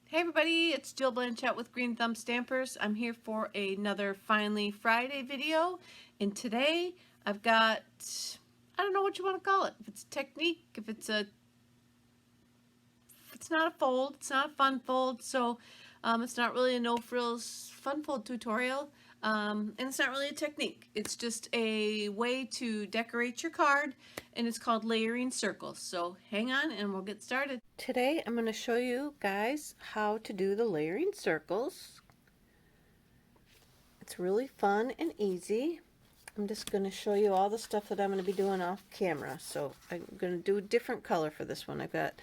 Hey everybody, it's Jill Blanchett with Green Thumb Stampers. I'm here for another Finally Friday video, and today I've got, I don't know what you want to call it. If it's a technique, if it's not a fold, it's not a fun fold, so it's not really a no frills fun fold tutorial, and it's not really a technique. It's just a way to decorate your card, and it's called layering circles. So hang on and we'll get started. Today I'm going to show you guys how to do the layering circles. It's really fun and easy. I'm just going to show you all the stuff that I'm going to be doing off camera. So I'm going to do a different color for this one. I've got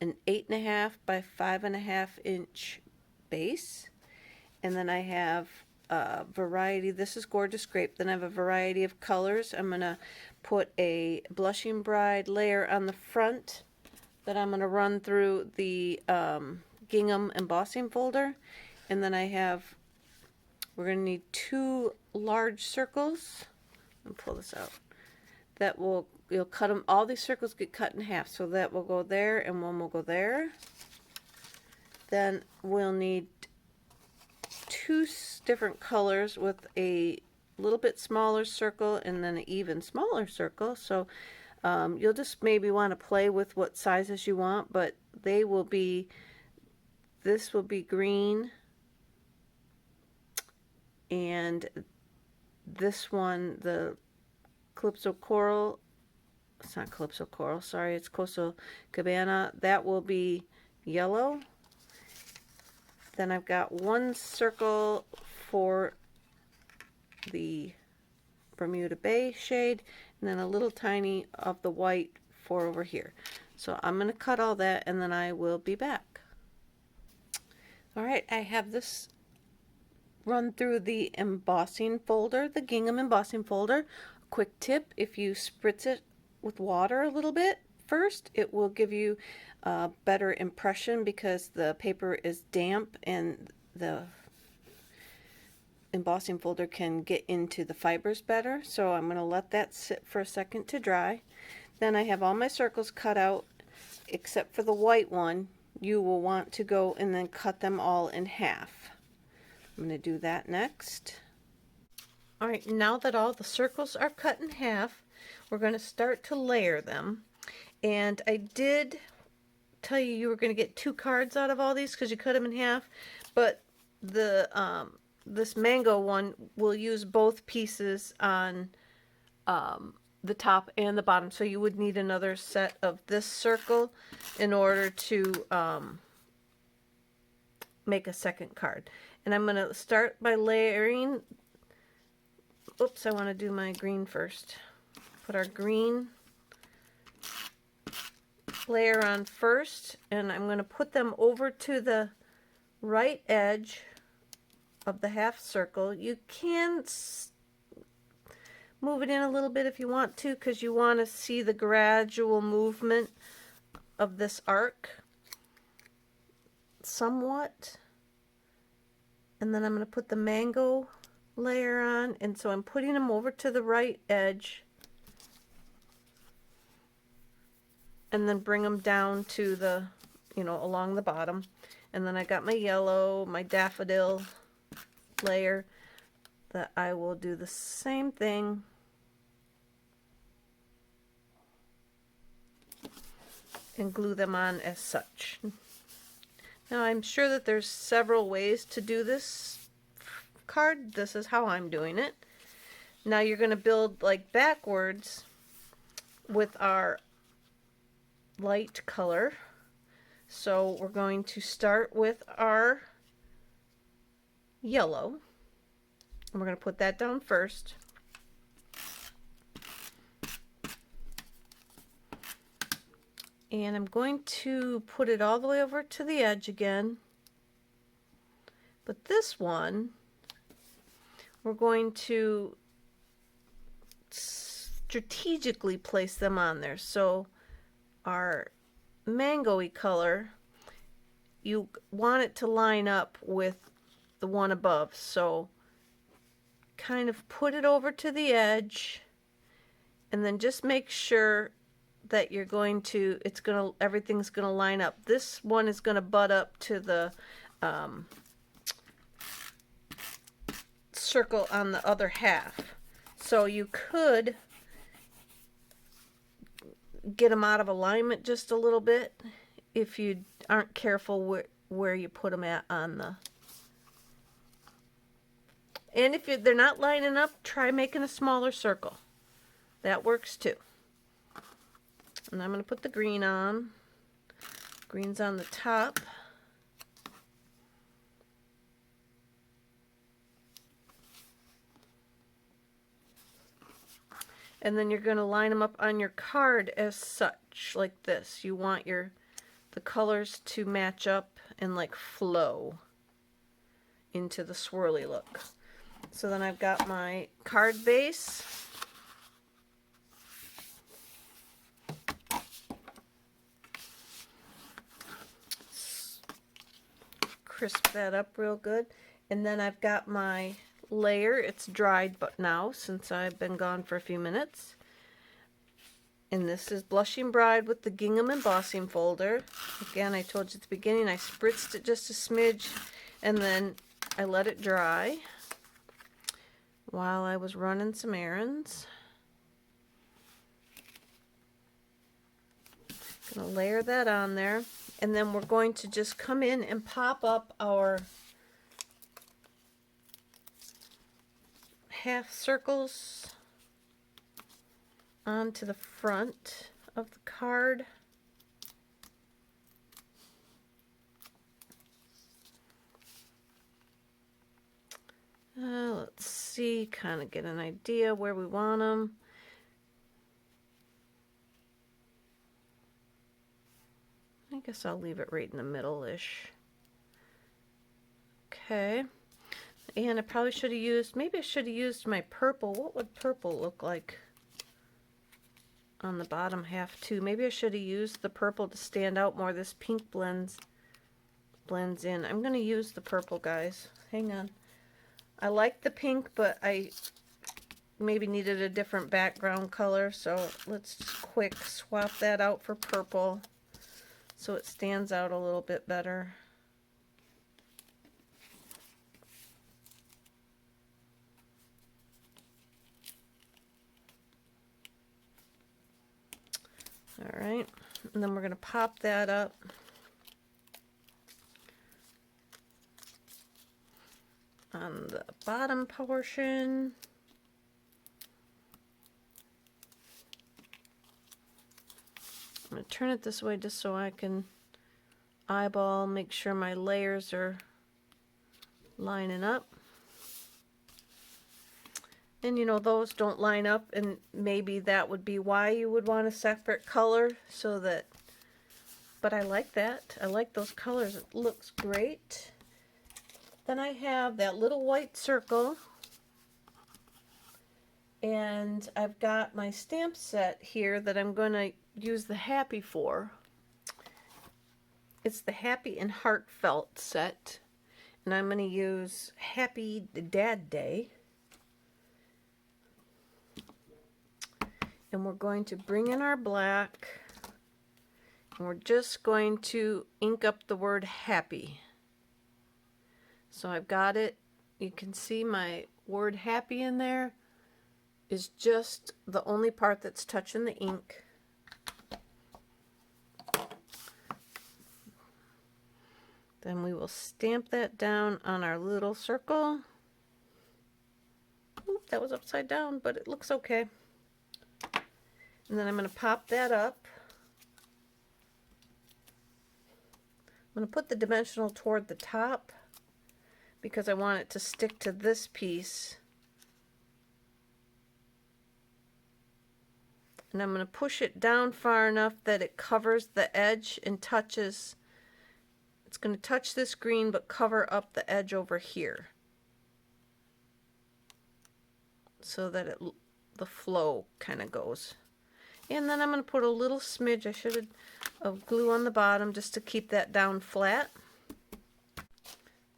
an 8.5 by 5.5 inch base, and then I have a variety. This is Gorgeous Grape. Then I have a variety of colors. I'm going to put a Blushing Bride layer on the front that I'm going to run through the gingham embossing folder, and then we're going to need 2 large circles. Let me pull this out. You'll cut them, all these circles get cut in half, so that will go there and one will go there. Then we'll need 2 different colors with a little bit smaller circle and then an even smaller circle. So you'll just maybe want to play with what sizes you want, but this will be green, and this one, the Calypso Coral, it's not Calypso Coral, sorry, it's Coastal Cabana, that will be yellow. Then I've got 1 circle for the Bermuda Bay shade, and then a little tiny of the white for over here. So I'm going to cut all that and then I will be back. Alright, I have this run through the embossing folder, the gingham embossing folder. A quick tip, if you spritz it with water a little bit first, it will give you a better impression because the paper is damp and the embossing folder can get into the fibers better. So I'm going to let that sit for a second to dry. Then I have all my circles cut out except for the white one. You will want to go and then cut them all in half. I'm going to do that next. Alright, now that all the circles are cut in half, we're going to start to layer them. And I did tell you were going to get 2 cards out of all these because you cut them in half, but this mango one will use both pieces on the top and the bottom, so you would need another set of this circle in order to make a second card. And I'm going to start by layering. Oops, I want to do my green first. Put our green layer on first, and I'm going to put them over to the right edge of the half circle. You can move it in a little bit if you want to, because you want to see the gradual movement of this arc somewhat. And then I'm going to put the mango layer on, and so I'm putting them over to the right edge and then bring them down to the, along the bottom. And then I got my yellow, my daffodil layer that I will do the same thing and glue them on as such. Now I'm sure that there's several ways to do this card. This is how I'm doing it. Now you're going to build like backwards with our light color. So we're going to start with our yellow, and we're going to put that down first. And I'm going to put it all the way over to the edge again. But this one, we're going to strategically place them on there. So our mango-y color, you want it to line up with the one above. So kind of put it over to the edge, and then just make sure that you're going to, everything's going to line up. This one is going to butt up to the circle on the other half. So you could get them out of alignment just a little bit if you aren't careful where you put them at on the. And if they're not lining up, try making a smaller circle. That works too. And I'm going to put the green on. Green's on the top. And then you're going to line them up on your card as such, like this. You want the colors to match up and like flow into the swirly look. So then I've got my card base. Crisp that up real good. And then I've got my layer. It's dried but now since I've been gone for a few minutes. And this is Blushing Bride with the Gingham embossing folder. Again, I told you at the beginning I spritzed it just a smidge and then I let it dry while I was running some errands. Gonna layer that on there, and then we're going to just come in and pop up our half circles onto the front of the card. Let's see, kind of get an idea where we want them. I guess I'll leave it right in the middle-ish. Okay. And I probably should have used, maybe I should have used my purple. What would purple look like on the bottom half too? Maybe I should have used the purple to stand out more. This pink blends in. I'm going to use the purple, guys. Hang on. I like the pink, but I maybe needed a different background color, so let's just quick swap that out for purple so it stands out a little bit better. All right, and then we're going to pop that up. On the bottom portion. I'm going to turn it this way just so I can eyeball, make sure my layers are lining up. And you know, those don't line up, and maybe that would be why you would want a separate color, so that, but I like that. I like those colors. It looks great. Then I have that little white circle, and I've got my stamp set here that I'm going to use the Happy for. It's the Happy and Heartfelt set, and I'm going to use Happy Dad Day. And we're going to bring in our black, and we're just going to ink up the word happy. So I've got it. You can see my word happy in there is just the only part that's touching the ink. Then we will stamp that down on our little circle. Oop, that was upside down, but it looks okay. And then I'm going to pop that up. I'm going to put the dimensional toward the top because I want it to stick to this piece. And I'm going to push it down far enough that it covers the edge and touches. It's going to touch this green but cover up the edge over here, so that the flow kind of goes. And then I'm going to put a little smidge, I should have, of glue on the bottom just to keep that down flat.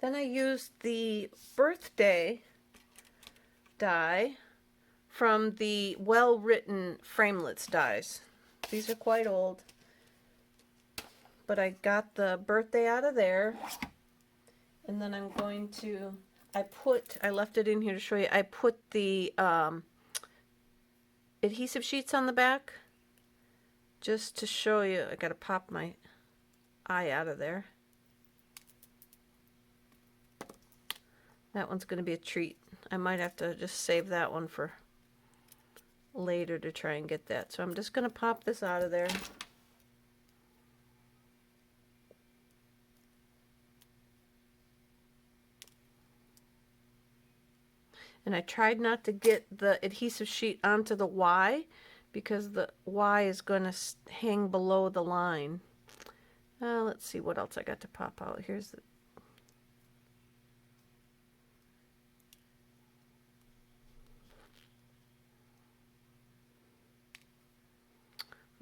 Then I used the birthday die from the Well Written Framelits dies. These are quite old. But I got the birthday out of there. And then I'm going to, I left it in here to show you, I put the adhesive sheets on the back just to show you. I gotta pop my eye out of there. That one's gonna be a treat. I might have to just save that one for later to try and get that. So I'm just gonna pop this out of there. And I tried not to get the adhesive sheet onto the Y because the Y is going to hang below the line. Let's see what else I got to pop out. Here's the...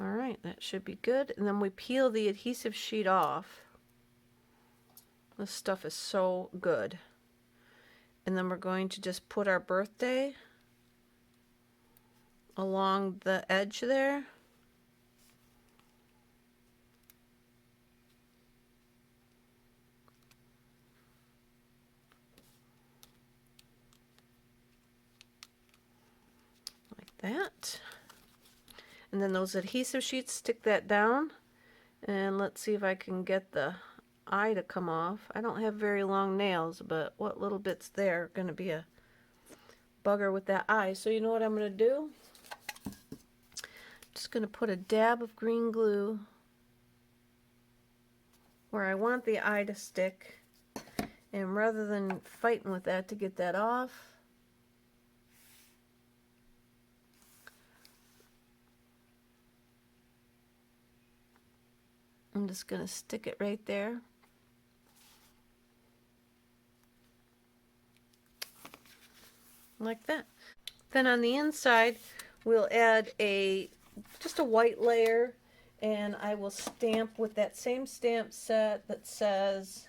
Alright, that should be good. And then we peel the adhesive sheet off. This stuff is so good. And then we're going to just put our birthday along the edge there. Like that. And then those adhesive sheets, stick that down. And let's see if I can get the eye to come off. I don't have very long nails, but what little bits there are going to be a bugger with that eye. So you know what I'm going to do? Just going to put a dab of green glue where I want the eye to stick, and rather than fighting with that to get that off, I'm just going to stick it right there. Like that. Then on the inside we'll add just a white layer, and I will stamp with that same stamp set that says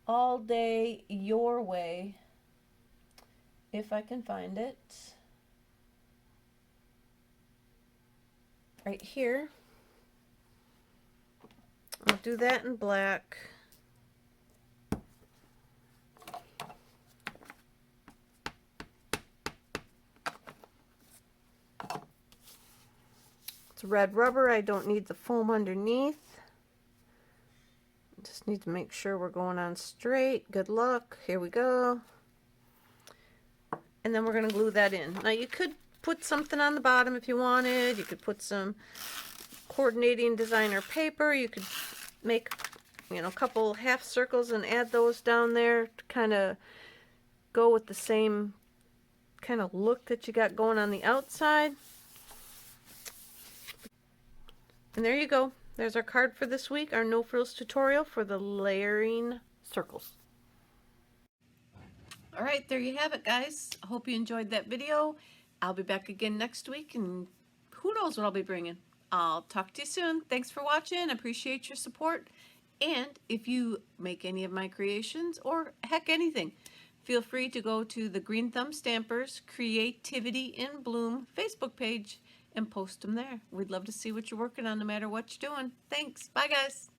"All Day Your Way," if I can find it. Right here. I'll do that in black. It's red rubber. I don't need the foam underneath. Just need to make sure we're going on straight. Good luck. Here we go. And then we're going to glue that in. Now you could put something on the bottom if you wanted. You could put some coordinating designer paper. You could make, you know, a couple half circles and add those down there to kind of go with the same kind of look that you got going on the outside. And there you go. There's our card for this week, our no frills tutorial for the layering circles. All right, there you have it, guys. I hope you enjoyed that video. I'll be back again next week, and who knows what I'll be bringing. I'll talk to you soon. Thanks for watching. Appreciate your support. And if you make any of my creations, or heck, anything, feel free to go to the Green Thumb Stampers Creativity in Bloom Facebook page and post them there. We'd love to see what you're working on no matter what you're doing. Thanks. Bye, guys.